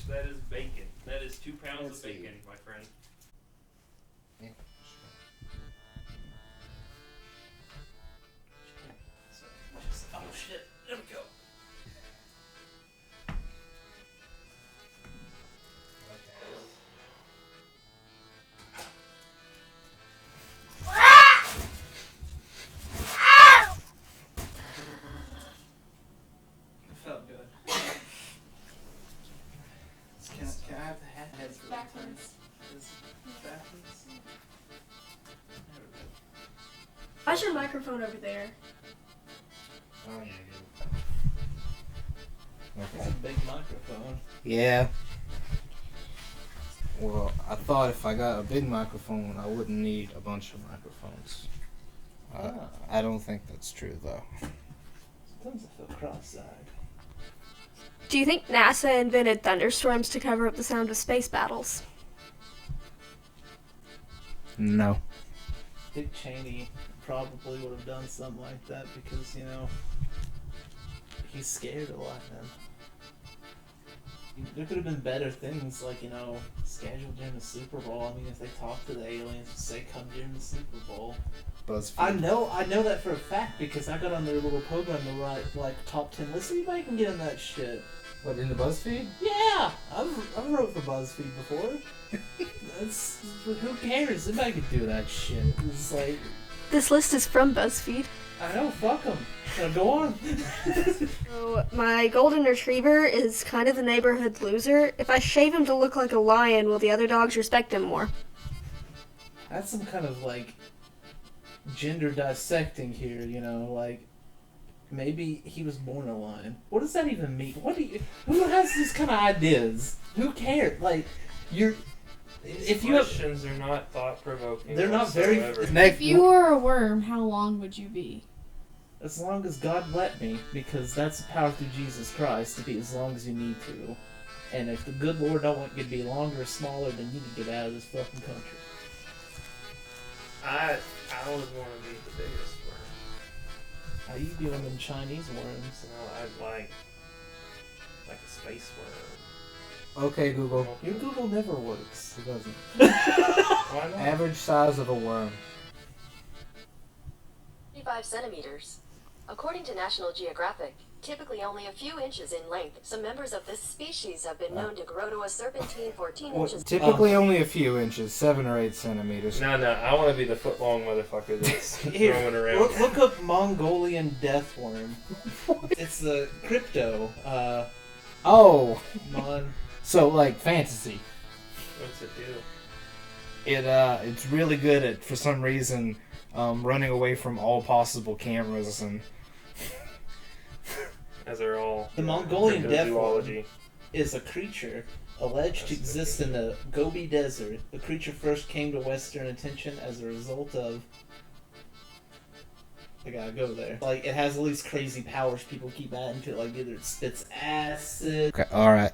That is bacon. That is 2 pounds of bacon, my friend. Yeah. Oh shit, there we go. Felt good. Can I have the hat? Heads Backwards. Backwards? Why's your microphone over there? Oh yeah, It's okay. a big microphone. Yeah. Well, I thought if I got a big microphone, I wouldn't need a bunch of microphones. I don't think that's true, though. Sometimes I feel cross-eyed. Do you think NASA invented thunderstorms to cover up the sound of space battles? No. Dick Cheney probably would have done something like that because, you know, he's scared a lot, man. There could have been better things, like, you know, scheduled during the Super Bowl. I mean, if they talk to the aliens and say, come during the Super Bowl. BuzzFeed. I know that for a fact because I got on their little program to write, like, top 10 lists. Anybody can get in that shit. What, in the BuzzFeed? Yeah! I've wrote for BuzzFeed before. Who cares? Anybody can do that shit. It's like, This list is from BuzzFeed. I know, fuck them. Go on. So, my golden retriever is kind of the neighborhood loser. If I shave him to look like a lion, will the other dogs respect him more? That's some kind of, like, gender dissecting here, you know, like, maybe he was born a lion. What does that even mean? Who has these kind of ideas? Who cares? Like, if you have, Questions are not thought-provoking. they're not very, whatsoever. If you were a worm, how long would you be? as long as God let me, because that's the power through Jesus Christ, to be as long as you need to. And if the good Lord don't want you to be longer or smaller, then you need to get out of this fucking country. I always want to be the biggest worm. How you doing them Chinese worms? So I'd like a space worm. Okay, Google. Your Google never works. It doesn't. Why not? Average size of a worm. 35 centimeters. According to National Geographic, typically only a few inches in length, some members of this species have been known to grow to a serpentine 14 Well, inches. typically only a few inches, 7 or 8 centimeters. No, I want to be the foot-long motherfucker that's Here, roaming around. look up Mongolian death worm. It's the crypto. Oh, So like fantasy. What's it do? it's really good at, for some reason, running away from all possible cameras and. As they're all The Mongolian death cryptozoology. is a creature alleged to exist in the Gobi Desert. The creature first came to Western attention as a result of. I gotta go there. Like, it has all these crazy powers people keep adding to it. Like, either it spits acid. Okay, alright,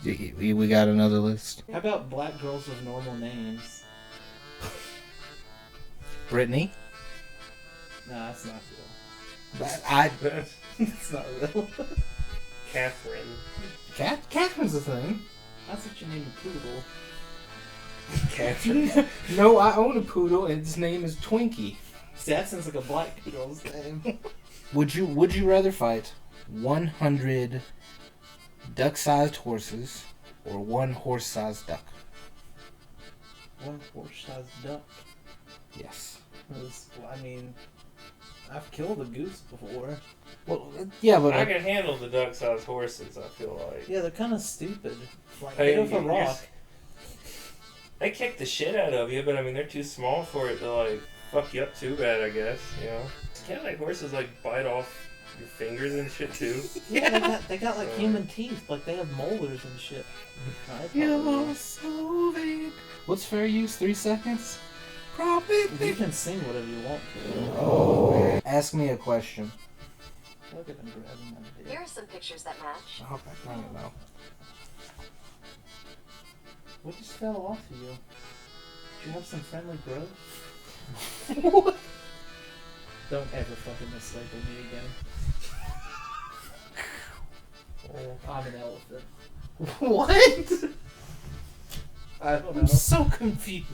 we got another list. How about black girls with normal names? Brittany? Nah, that's not real. That, It's not real. Catherine. Catherine's a thing. That's what you name a poodle. Catherine. No, I own a poodle and its name is Twinkie. See, that sounds like a black girl's name. Would you rather fight 100 duck-sized horses or 1 horse-sized duck? One horse-sized duck. Yes. I mean, I've killed a goose before. Well, yeah, but I can handle the duck-sized horses, I feel like. Yeah, they're kind of stupid. Like, Hey, hit off a you're- rock. They kick the shit out of you, but I mean, they're too small for it to, like, fuck you up too bad, I guess, you know? Can't, like, horses, like, bite off your fingers and shit, too? Yeah, they got like human teeth. Like, they have molars and shit. You're so vain. What's fair use? 3 seconds? Probably. You can sing whatever you want to. Oh. Ask me a question. Look at them grabbing my dick. Here are some pictures that match. I hope I don't know. What just fell off of you? Did you have some friendly growth? What? Don't ever fucking mislabel me again. animal? I'm an elephant. What? I don't know. I'm so confused.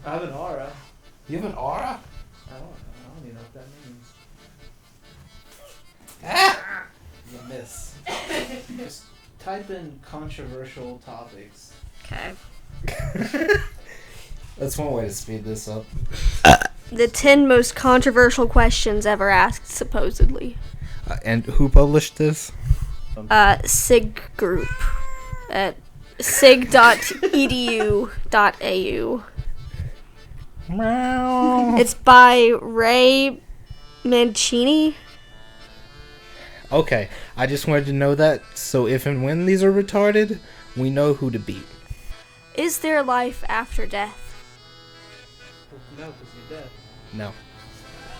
I have an aura. You have an aura? I don't even know what that means. Ah! You miss. Just type in controversial topics. Okay. That's one way to speed this up. The 10 most controversial questions ever asked, supposedly. And who published this? SIG Group at sig.edu.au. It's by Ray Mancini. Okay, I just wanted to know that, so if and when these are retarded, we know who to beat. Is there life after death? No, because you're dead. No.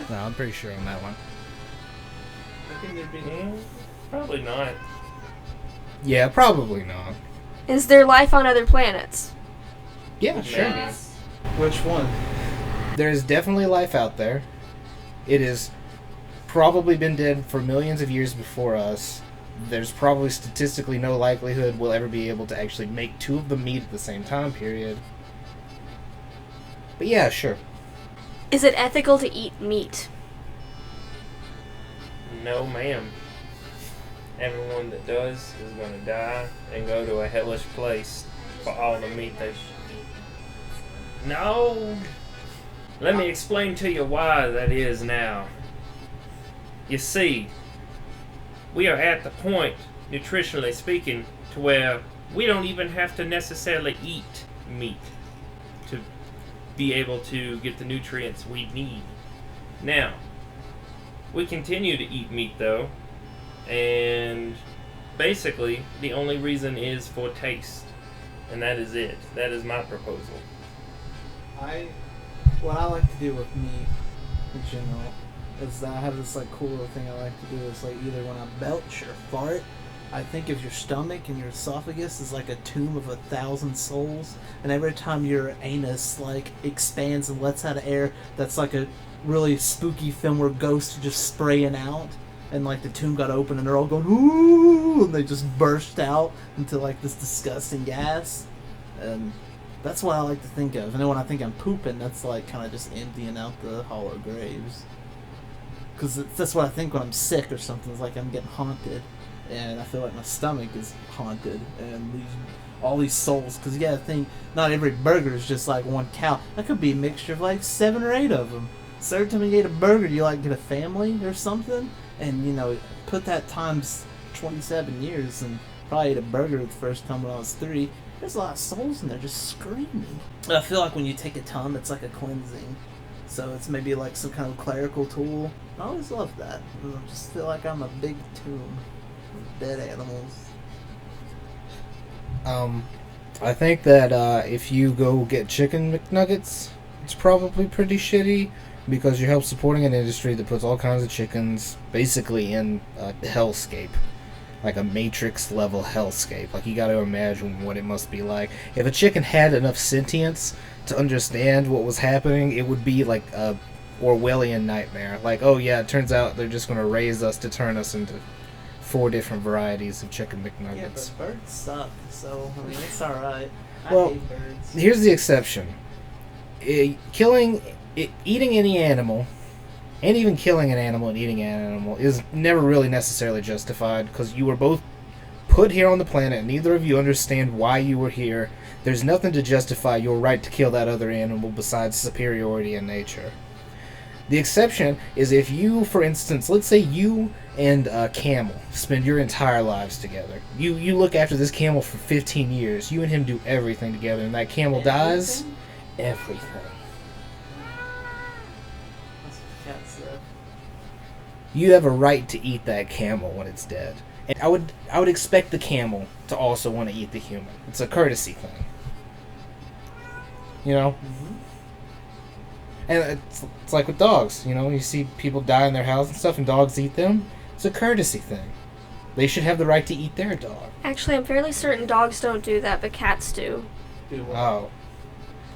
No, I'm pretty sure on that one. How can there be Probably not. Yeah, probably not. Is there life on other planets? Yeah, sure. Which one? There's definitely life out there. It has probably been dead for millions of years before us. There's probably statistically no likelihood we'll ever be able to actually make two of them meet at the same time period. But yeah, sure. Is it ethical to eat meat? No, ma'am. Everyone that does is gonna die and go to a hellish place for all the meat they. No! Let me explain to you why that is now. You see, we are at the point, nutritionally speaking, to where we don't even have to necessarily eat meat to be able to get the nutrients we need. Now, we continue to eat meat though, and basically the only reason is for taste, and that is it. That is my proposal. What I like to do with meat in general is that I have this like cool little thing I like to do is like either when I belch or fart, I think of your stomach and your esophagus is like a tomb of 1,000 souls, and every time your anus like expands and lets out air, that's like a really spooky film where ghosts are just spraying out, and like the tomb got open and they're all going ooh, and they just burst out into like this disgusting gas, and that's what I like to think of. And then when I think I'm pooping, that's like kind of just emptying out the hollow graves. Because that's what I think when I'm sick or something. It's like I'm getting haunted. And I feel like my stomach is haunted. And all these souls. Because you gotta think, not every burger is just like one cow. That could be a mixture of like 7 or 8 of them. So every time you eat a burger, you like get a family or something. And, you know, put that times 27 years and probably ate a burger the first time when I was 3. There's a lot of souls in there just screaming. I feel like when you take a ton, it's like a cleansing. So it's maybe like some kind of clerical tool. I always love that. I just feel like I'm a big tomb of dead animals. I think that if you go get chicken McNuggets, it's probably pretty shitty because you're help supporting an industry that puts all kinds of chickens basically in a hellscape. Like a Matrix level hellscape. Like you gotta imagine what it must be like. If a chicken had enough sentience to understand what was happening, it would be like a Orwellian nightmare. Like, oh yeah, it turns out they're just gonna raise us to turn us into 4 different varieties of chicken McNuggets. Yeah, but birds suck, so I mean it's alright. Well, I hate birds. Here's the exception. Eating any animal, and even killing an animal and eating an animal, is never really necessarily justified, because you were both put here on the planet, and neither of you understand why you were here. There's nothing to justify your right to kill that other animal besides superiority in nature. The exception is if you, for instance, let's say you and a camel spend your entire lives together. You look after this camel for 15 years. You and him do everything together, and that camel dies. Everything. That's what cat said. You have a right to eat that camel when it's dead. And I would expect the camel to also want to eat the human. It's a courtesy thing. You know? Mm-hmm. And it's like with dogs, you know, you see people die in their house and stuff and dogs eat them. It's a courtesy thing. They should have the right to eat their dog. Actually, I'm fairly certain dogs don't do that, but cats do. Oh.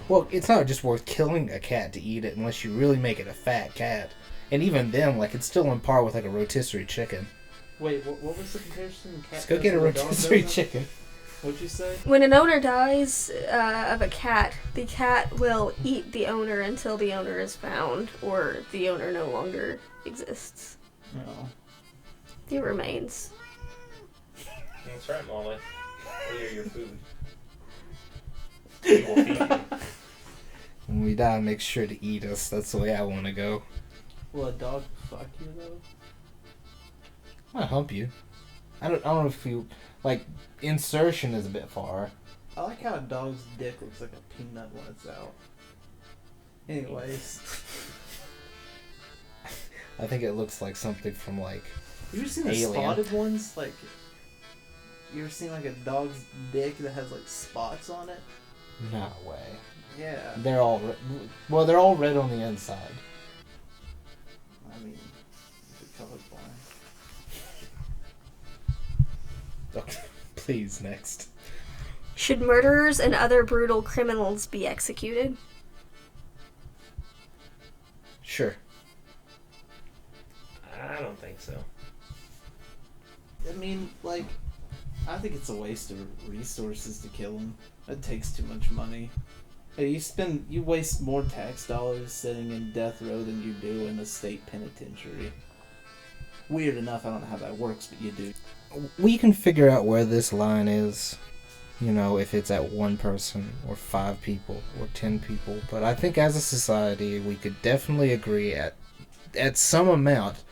Well, it's not just worth killing a cat to eat it unless you really make it a fat cat. And even then, like, it's still on par with like a rotisserie chicken. Wait, what was the comparison? Cat Let's go doesn't, get a the dog rotisserie doesn't? chicken. What'd you say? When an owner dies of a cat, the cat will eat the owner until the owner is found or the owner no longer exists. No. He remains. That's right, Molly. We are your food. We will feed you. When we die, make sure to eat us. That's the way I want to go. Will a dog fuck you though? I'll hump you. I don't know if you like insertion is a bit far. I like how a dog's dick looks like a peanut when it's out. Anyways, I think it looks like something from like you ever seen the Alien. spotted ones? Like, you ever seen like a dog's dick that has like spots on it? no way. Yeah. They're all well, they're all red on the inside. I mean, you're colorblind. Please, next. Should murderers and other brutal criminals be executed? Sure. I don't think so. I mean, like, I think it's a waste of resources to kill them. It takes too much money. Hey, you waste more tax dollars sitting in death row than you do in a state penitentiary. Weird enough, I don't know how that works, but you do. We can figure out where this line is. You know, if it's at one person or 5 people or 10 people. But I think as a society, we could definitely agree at some amount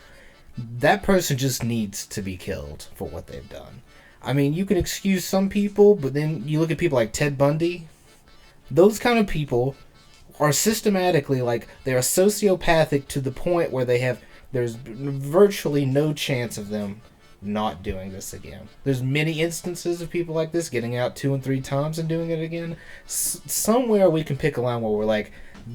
that person just needs to be killed for what they've done. I mean, you can excuse some people, but then you look at people like Ted Bundy. Those kind of people are systematically, like, they're sociopathic to the point where there's virtually no chance of them not doing this again. There's many instances of people like this getting out 2 and 3 times and doing it again. Somewhere we can pick a line where we're like,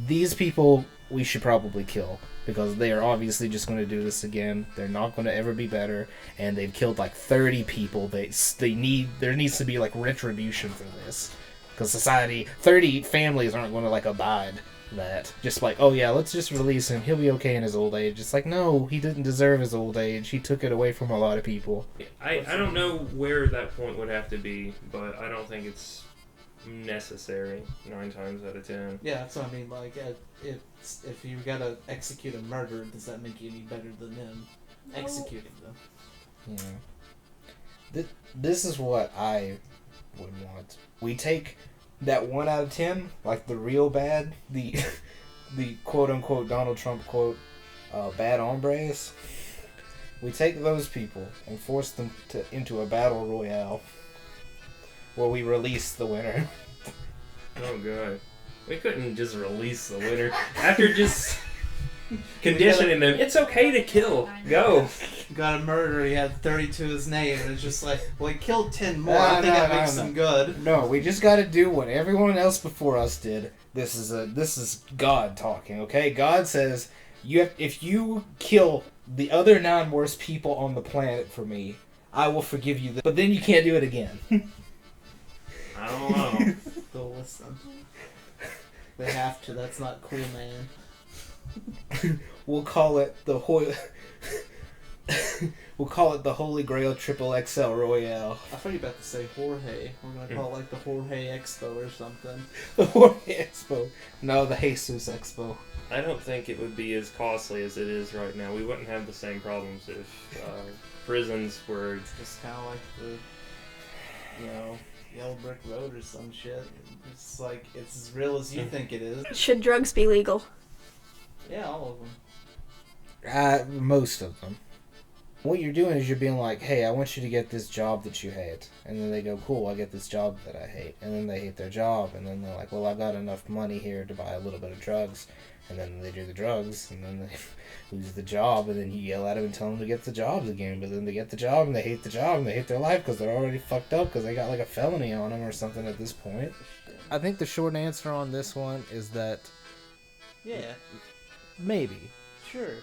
these people we should probably kill because they are obviously just going to do this again. They're not going to ever be better, and they've killed like 30 people. There needs to be like retribution for this because 30 families aren't going to like abide that. Just like, oh yeah, let's just release him. He'll be okay in his old age. It's like, no, he didn't deserve his old age. He took it away from a lot of people. I don't know where that point would have to be, but I don't think it's necessary 9 times out of 10. Yeah, that's what I mean. Like, if you gotta execute a murderer, does that make you any better than them executing them? Yeah. This is what I would want. We take that 1 out of 10, like the real bad, the quote unquote Donald Trump quote, bad hombres. We take those people and force them into a battle royale where we release the winner. Oh god. We couldn't just release the winner after just conditioning them. It's okay to kill. Go. Got a murderer, he had 30 to his name, and it's just like, well, he killed 10 more. I think that makes him good. No, we just got to do what everyone else before us did. This is God talking, okay? God says, if you kill the other 9 worst people on the planet for me, I will forgive you. But then you can't do it again. I don't know. They'll listen. They have to. That's not cool, man. We'll call it the the Holy Grail Triple XL Royale. I thought you were about to say Jorge. We're gonna call it like the Jorge Expo or something. The Jorge Expo. No, the Jesus Expo. I don't think it would be as costly as it is right now. We wouldn't have the same problems if prisons were... It's kind of like the, Yellow Brick Road or some shit. It's like, it's as real as you think it is. Should drugs be legal? Yeah, all of them. Most of them. What you're doing is you're being like, hey, I want you to get this job that you hate. And then they go, cool, I get this job that I hate. And then they hate their job. And then they're like, well, I've got enough money here to buy a little bit of drugs. And then they do the drugs. And then they lose the job. And then you yell at them and tell them to get the jobs again. But then they get the job and they hate the job and they hate their life because they're already fucked up because they got like a felony on them or something at this point. I think the short answer on this one is that Yeah, maybe. sure.